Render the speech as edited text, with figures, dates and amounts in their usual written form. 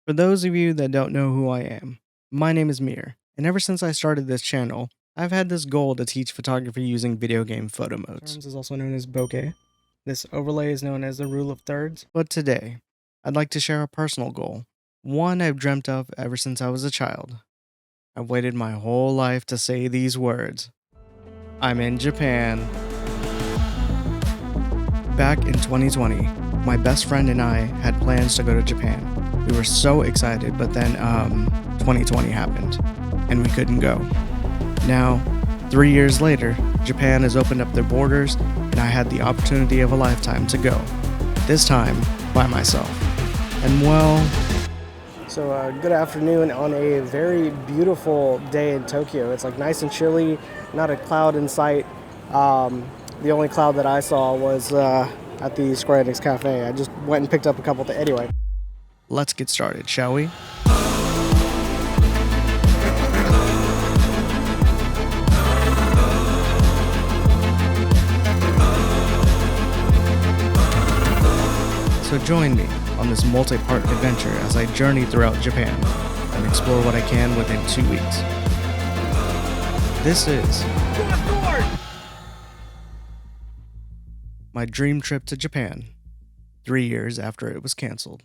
For those of you that don't know who I am, my name is Mir, and ever since I started this channel, I've had this goal to teach photography using video game photo modes. This is also known as bokeh. This overlay is known as the rule of thirds. But today, I'd like to share a personal goal, one I've dreamt of ever since I was a child. I've waited my whole life to say these words. I'm in Japan. Back in 2020, my best friend and I had plans to go to Japan. We were so excited, but then 2020 happened, and we couldn't go. Now, 3 years later, Japan has opened up their borders, and I had the opportunity of a lifetime to go. This time, by myself. And well... So, good afternoon on a very beautiful day in Tokyo. It's like nice and chilly, not a cloud in sight. The only cloud that I saw was at the Square Enix Cafe. I just went and picked up a couple things. Anyway, let's get started, shall we? So join me on this multi-part adventure as I journey throughout Japan and explore what I can within 2 weeks. This is my dream trip to Japan, 3 years after it was canceled.